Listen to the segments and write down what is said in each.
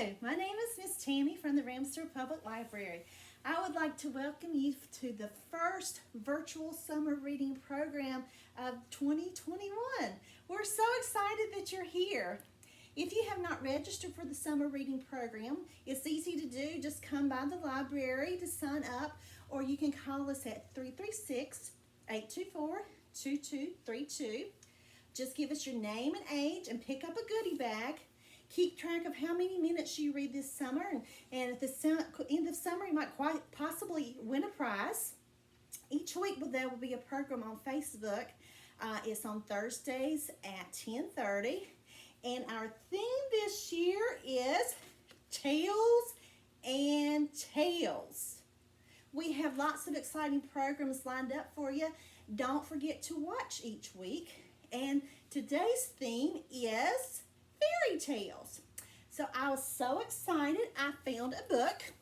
Hello, my name is Miss Tammy from the Ramseur Public Library. I would like to welcome you to the first virtual summer reading program of 2021. We're so excited that you're here. If you have not registered for the summer reading program, it's easy to do. Just come by the library to sign up, or you can call us at 336-824-2232. Just give us your name and age and pick up a goodie bag. Keep track of how many minutes you read this summer, and at the end of summer, you might quite possibly win a prize. Each week there will be a program on Facebook. It's on Thursdays at 10:30, and our theme this year is Tales and Tales. We have lots of exciting programs lined up for you. Don't forget to watch each week, and today's theme is fairy tales. So I was so excited I found a book.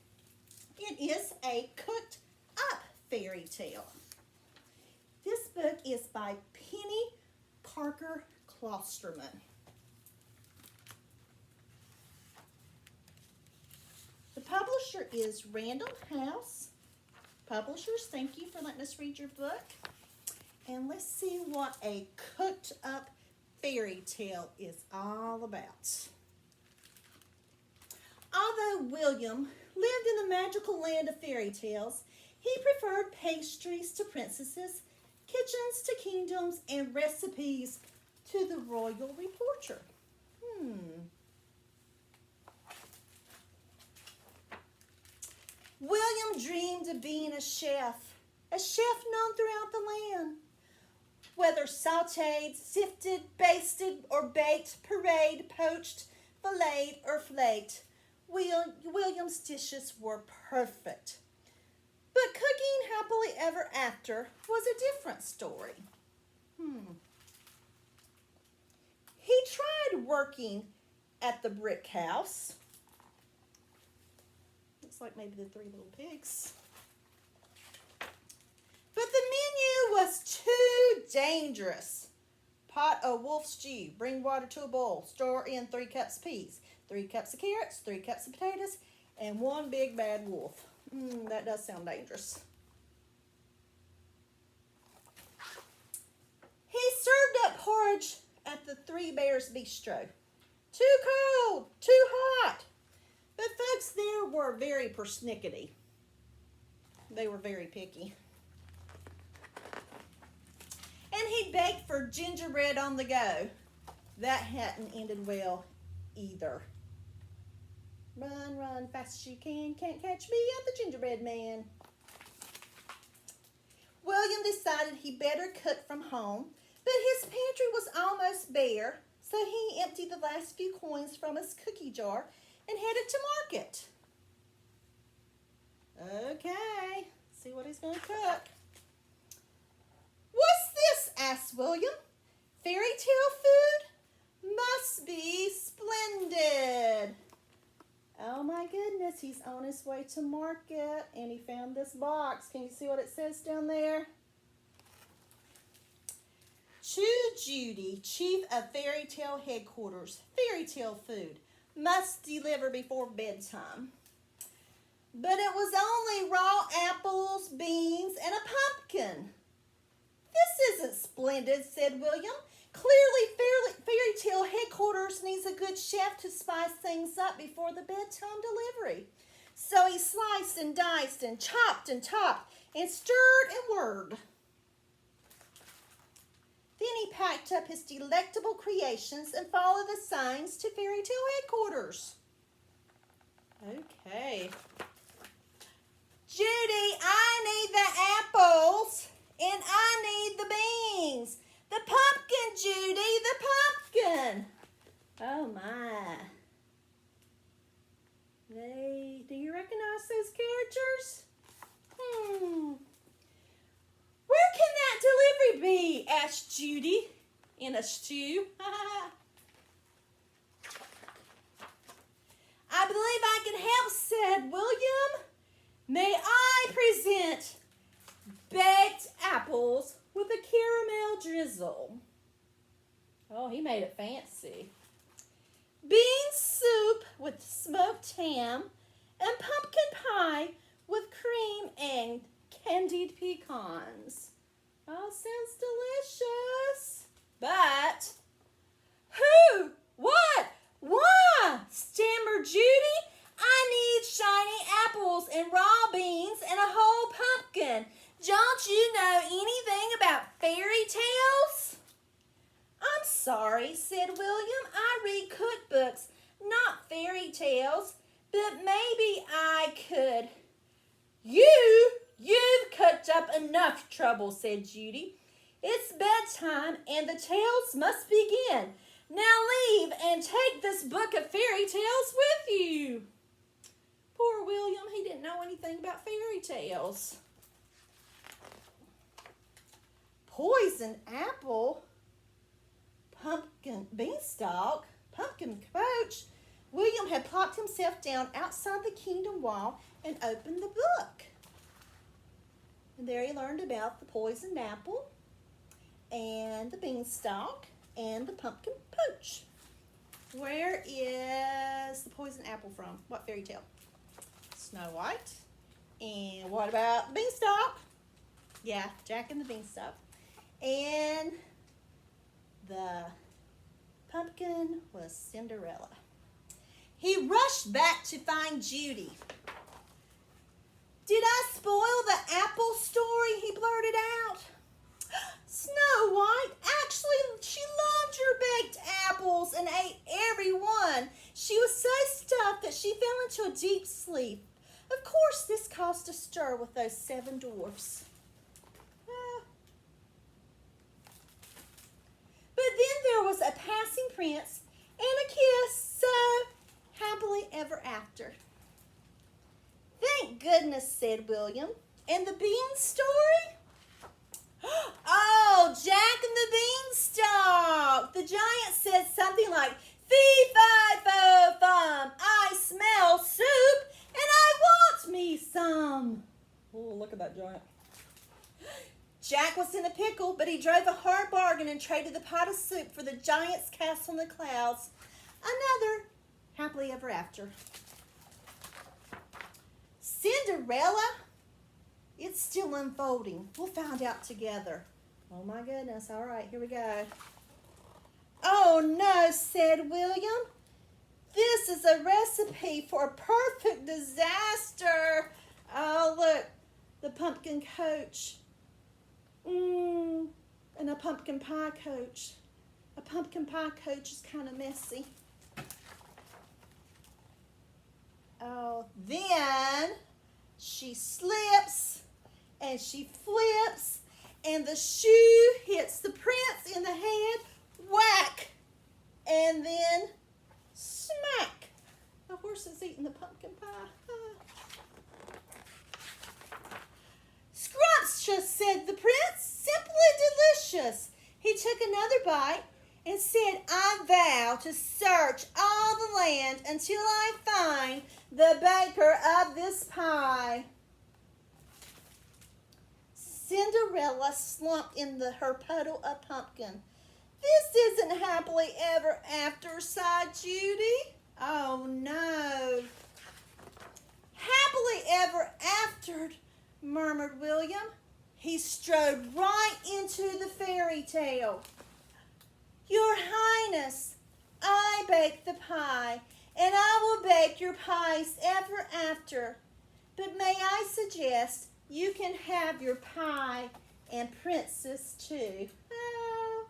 It is a cooked up fairy tale. This book is by Penny Parker Klostermann. The publisher is Random House. Publishers, thank you for letting us read your book. And let's see what a cooked up fairy tale is all about. Although William lived in the magical land of fairy tales, he preferred pastries to princesses, kitchens to kingdoms, and recipes to the royal reporter. William dreamed of being a chef known throughout the land. Whether sautéed, sifted, basted, or baked, pureed, poached, filleted, or flaked, William's dishes were perfect. But cooking happily ever after was a different story. He tried working at the brick house. Looks like maybe the Three Little Pigs. But the menu was too dangerous. Pot of wolf stew, bring water to a boil, stir in 3 cups peas, 3 cups of carrots, 3 cups of potatoes, and 1 big bad wolf. That does sound dangerous. He served up porridge at the Three Bears Bistro. Too cold, too hot. But folks there were very persnickety. They were very picky. And he baked for gingerbread on the go. That hadn't ended well either. Run, run, fast as you can. Can't catch me, I'm the gingerbread man. William decided he better cook from home, but his pantry was almost bare, so he emptied the last few coins from his cookie jar and headed to market. Okay, see what he's going to cook. "What's this?" asked William. "Fairy tale food? Must be splendid." Oh my goodness, he's on his way to market and he found this box. Can you see what it says down there? "To Judy, Chief of Fairy Tale Headquarters, fairy tale food. Must deliver before bedtime." But it was only raw apples, beans, and a pumpkin. "This isn't splendid," said William. "Clearly, fairy tale headquarters needs a good chef to spice things up before the bedtime delivery." So he sliced and diced and chopped and topped and stirred and whirred. Then he packed up his delectable creations and followed the signs to fairy tale headquarters. Okay. "Judy, I need the apples. And I need the beans. The pumpkin, Judy, the pumpkin." Oh my. Do you recognize those characters? "Where can that delivery be?" asked Judy in a stew. "I believe I can help," said William. "May I present baked apples with a caramel drizzle?" Oh, he made it fancy. "Bean soup with smoked roast ham, and pumpkin pie with cream and candied pecans. All sounds delicious. But who? What? Why? Stammered Judy. I need shiny apples and raw beans and a whole pumpkin. Don't you know anything about fairy tales? I'm sorry, said William. I read cookbooks, not fairy tales, but maybe I could. You've cooked up enough trouble, said Judy. It's bedtime and the tales must begin. Now leave and take this book of fairy tales with you. Poor William, he didn't know anything about fairy tales. Poison apple, pumpkin beanstalk, pumpkin coach. William had plopped himself down outside the kingdom wall and opened the book. And there he learned about the poisoned apple and the beanstalk and the pumpkin pooch. Where is the poisoned apple from? What fairy tale? Snow White. And what about the beanstalk? Yeah, Jack and the Beanstalk. And the pumpkin was Cinderella. He rushed back to find Judy. Did I spoil the apple story? He blurted out. Snow White, actually, she loved your baked apples and ate every one. She was so stuffed that she fell into a deep sleep. Of course, this caused a stir with those 7 dwarfs. But then there was a passing prince and a kiss, so happily ever after. Thank goodness, said William. And the bean story? Oh, Jack and the Beanstalk. The giant said something like, fee-fi-fo-fum, I smell soup and I want me some. Oh, look at that giant. Jack was in a pickle, but he drove a hard bargain and traded the pot of soup for the giant's castle in the clouds. Another happily ever after. Cinderella? It's still unfolding. We'll find out together. Oh my goodness. All right, here we go. Oh no, said William. This is a recipe for a perfect disaster. Oh, look, the pumpkin coach. And a pumpkin pie coach. A pumpkin pie coach is kind of messy. Oh, then she slips and she flips and the shoe hits the prince in the head, whack, and then smack. The horse is eating the pumpkin pie. Scrumptious, said the prince, simply delicious. He took another bite and said, I vow to search all the land until I find the baker of this pie. Cinderella slumped in her puddle of pumpkin. This isn't happily ever after, sighed Judy. Oh no. Happily ever after, murmured William. He strode right into the fairy tale. Your Highness, I bake the pie, and I will bake your pies ever after. But may I suggest you can have your pie and princess too. Oh.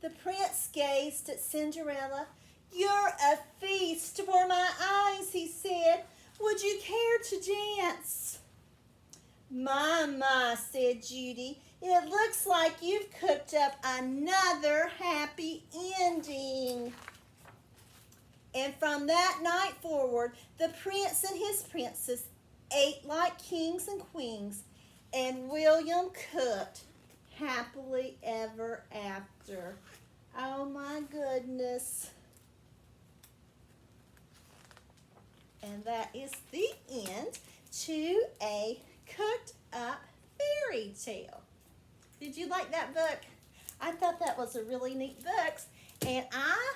The prince gazed at Cinderella. You're a feast for my eyes, he said. Would you care to dance? My, said Judy. It looks like you've cooked up another happy ending. And from that night forward, the prince and his princess ate like kings and queens, and William cooked happily ever after. Oh my goodness. And that is the end to a cooked up fairy tale. Did you like that book? I thought that was a really neat book, and I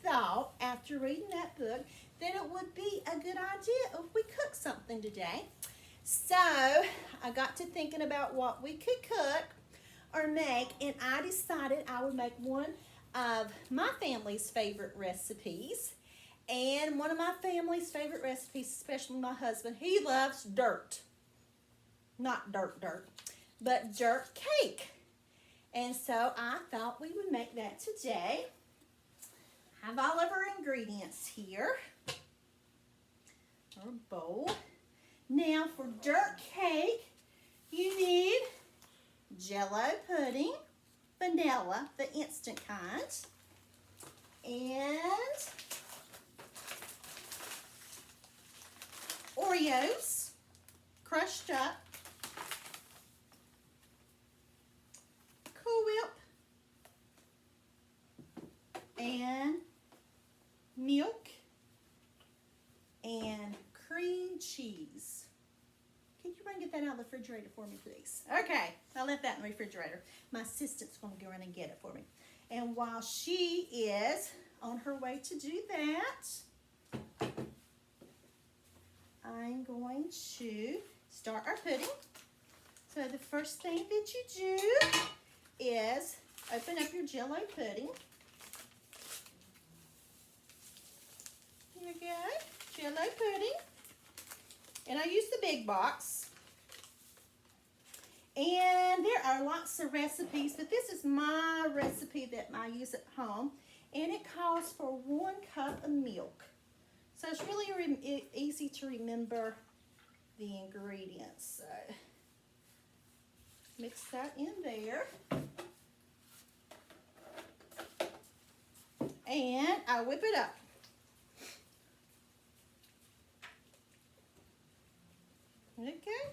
thought, after reading that book, that it would be a good idea if we cook something today. So I got to thinking about what we could cook or make, and I decided I would make one of my family's favorite recipes. And one of my family's favorite recipes, especially my husband, he loves dirt. Not dirt, but dirt cake. And so I thought we would make that today. I have all of our ingredients here. Our bowl. Now for dirt cake, you need Jell-O pudding, vanilla, the instant kind, and Oreos, crushed up, Cool Whip, and milk, and cream cheese. Can you run and get that out of the refrigerator for me, please? Okay, I left that in the refrigerator. My assistant's going to go around and get it for me. And while she is on her way to do that, I'm going to start our pudding. So the first thing that you do is open up your Jell-O pudding. Here we go, Jell-O pudding. And I use the big box. And there are lots of recipes, but this is my recipe that I use at home. And it calls for 1 cup of milk. So it's really easy to remember the ingredients. So mix that in there. And I whip it up. Okay.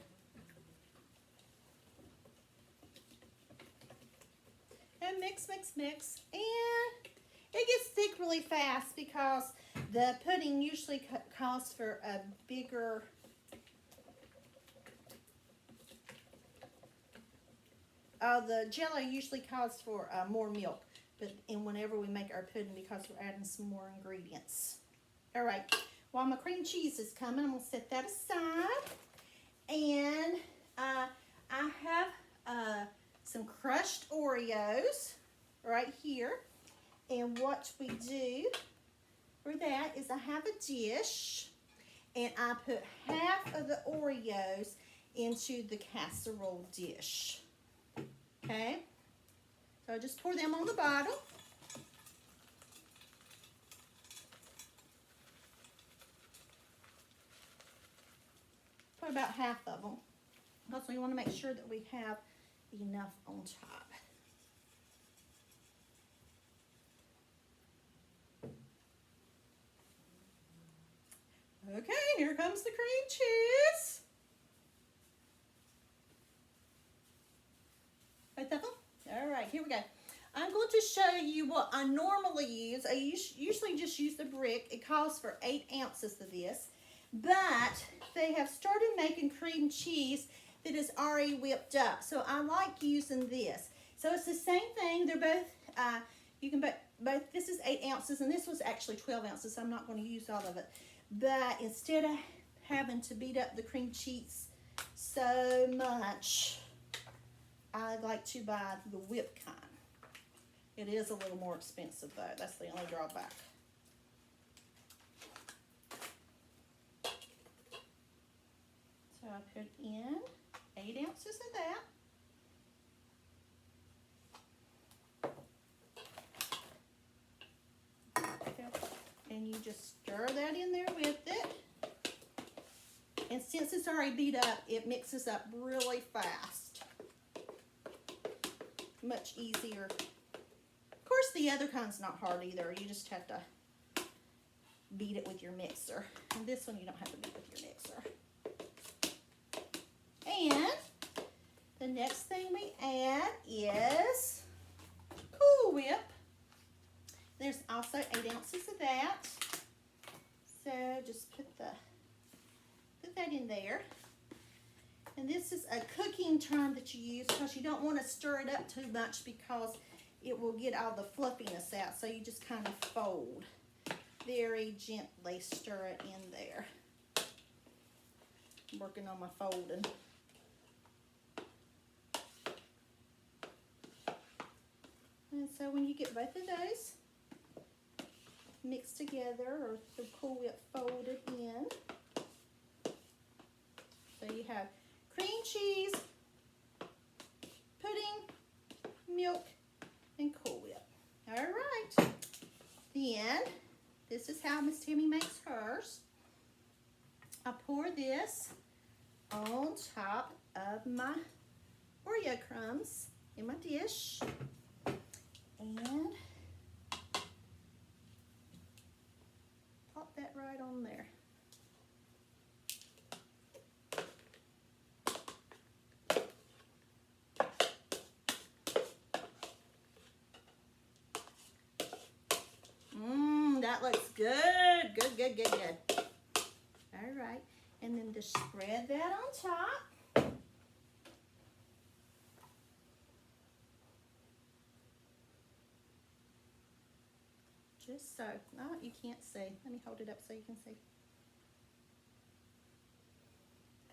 And mix, mix, mix. And it gets thick really fast because the pudding usually calls for a bigger the Jell-O usually calls for more milk, and whenever we make our pudding, because we're adding some more ingredients. All right, while my cream cheese is coming, I'm gonna set that aside, and I have some crushed Oreos right here, and what we do for that is I have a dish, and I put half of the Oreos into the casserole dish. Okay, so I just pour them on the bottom. Put about half of them. Also, we want to make sure that we have enough on top. Okay, here comes the cream cheese. Both of them? All right, here we go. I'm going to show you what I normally use. I usually just use the brick. It calls for 8 ounces of this. But they have started making cream cheese that is already whipped up. So I like using this. So it's the same thing. They're both, you can both, this is 8 ounces and this was actually 12 ounces. So I'm not going to use all of it. But instead of having to beat up the cream cheese so much, I like to buy the whipped kind. It is a little more expensive though. That's the only drawback. So I put in 8 ounces of that. Okay. And you just stir that in there with it. And since it's already beat up, it mixes up really fast. Much easier. Of course, the other kind's not hard either. You just have to beat it with your mixer. And this one you don't have to beat with your mixer. And the next thing we add is Cool Whip. There's also 8 ounces of that. So just put that in there. And this is a cooking term that you use because you don't want to stir it up too much because it will get all the fluffiness out. So you just kind of fold. very gently stir it in there. I'm working on my folding. And so when you get both of those mixed together, or the Cool Whip folded in, so you have cream cheese, pudding, milk, and Cool Whip. All right. Then, this is how Miss Tammy makes hers. I pour this on top of my Oreo crumbs in my dish. And pop that right on there. That looks good. Good, good, good, good. All right. And then just spread that on top. Just so. Oh, you can't see. Let me hold it up so you can see.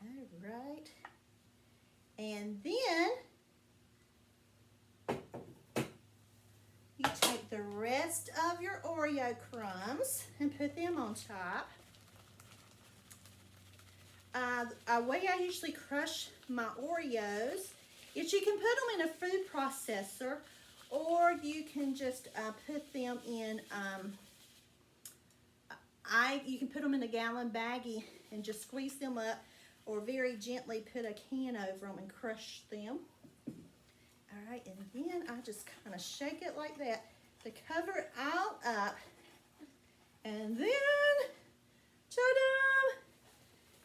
All right. And then you take the rest of your Oreo crumbs and put them on top. A way I usually crush my Oreos is you can put them in a food processor, or you can just put them in, you can put them in a gallon baggie and just squeeze them up, or very gently put a can over them and crush them. All right, and then I just kind of shake it like that to cover it all up. And then, ta-da!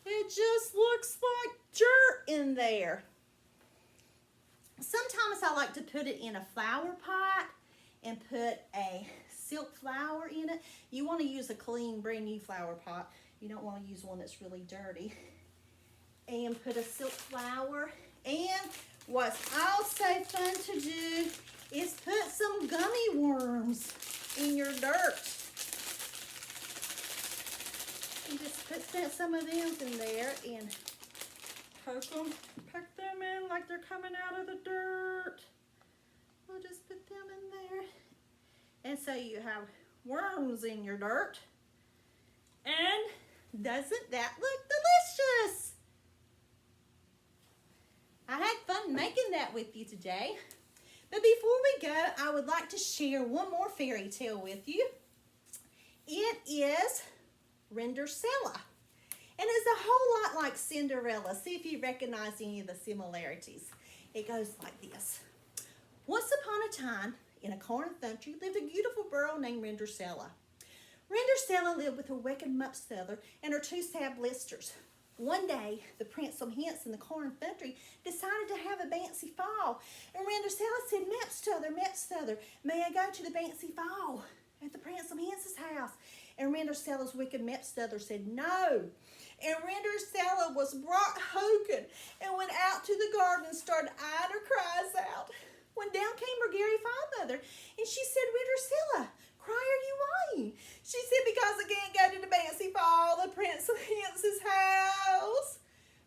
It just looks like dirt in there. Sometimes I like to put it in a flower pot and put a silk flower in it. You want to use a clean, brand new flower pot. You don't want to use one that's really dirty. And put a silk flower. And what's also fun to do is put some gummy worms in your dirt. You just put some of them in there and poke them in like they're coming out of the dirt. We'll just put them in there. And so you have worms in your dirt. And doesn't that look delicious? I had fun making that with you today. But before we go, I would like to share one more fairy tale with you. It is Ramseur. And it's a whole lot like Cinderella. See if you recognize any of the similarities. It goes like this. Once upon a time, in a corner country, lived a beautiful girl named Ramseur. Ramseur lived with her wicked stepmother and her two sad blisters. One day, the Prince of Hints in the corn country decided to have a fancy ball. And Ramseur said, Mapstother, may I go to the fancy ball at the Prince of Hints' house? And Ramseur's wicked Mapstother said, no. And Ramseur was brought hoken and went out to the garden and started eyeing her cries out. When down came her Gary Fondmother, and she said, Ramseur, cry are you eyeing? She said, because I can't go to the fancy ball, the Prince of Hints' house.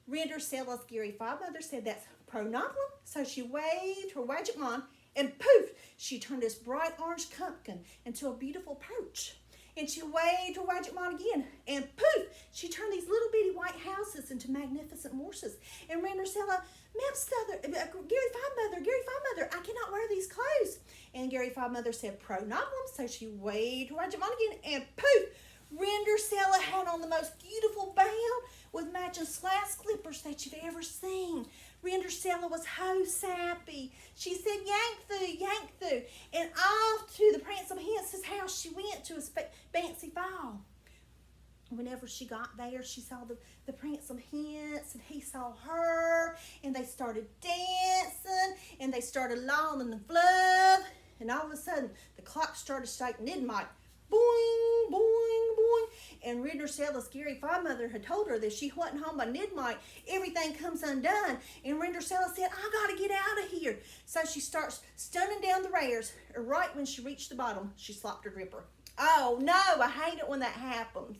Ramseur's Gary Fondmother said, that's pro-noblem. So she waved her widget wand, and poof, she turned this bright orange pumpkin into a beautiful perch. And she waved her widget wand again, and poof, she turned these little bitty white houses into magnificent horses. And Ramseur, Mapstother, Gary Fondmother, I cannot wear these clothes. And Gary Fondmother said, pro-noblem. So she waved her widget wand again, and poof, Ramseur had on the most beautiful gown with matching glass clippers that you've ever seen. Ramseur was so sappy. She said, yank through. And off to the Prince of Hints' house she went to his fancy ball. Whenever she got there, she saw the Prince of Hints, and he saw her, and they started dancing, and they started lolling the glove, and all of a sudden, the clock started striking midnight. Boing, boing, boing. And Ramseur's Gary Fondmother had told her that if she wasn't home by midnight, everything comes undone. And Ramseur said, I gotta get out of here. So she starts stunning down the rails. Right when she reached the bottom, she slopped her gripper. Oh no, I hate it when that happens.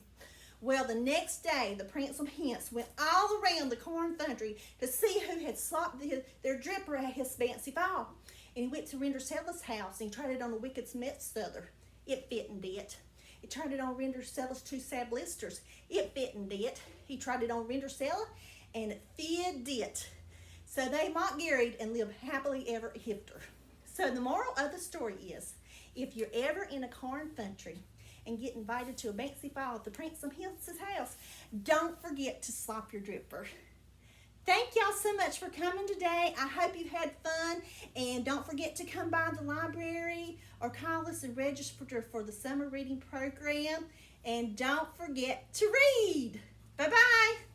Well, the next day, the Prince of Hints went all around the corn country to see who had slopped their dripper at his fancy fall. And he went to Rendercella's house and he tried it on a wicked smith's other. It fitted it. He tried it on Rendercella's two sad blisters. It fitted it. He tried it on Rendercella and it fitted it. So they mock married and lived happily ever after. So the moral of the story is, if you're ever in a corn country and get invited to a fancy fall at the Prince of Hints' house, don't forget to slop your dripper. Thank y'all so much for coming today. I hope you had fun, and don't forget to come by the library or call us and register for the summer reading program. And don't forget to read. Bye-bye.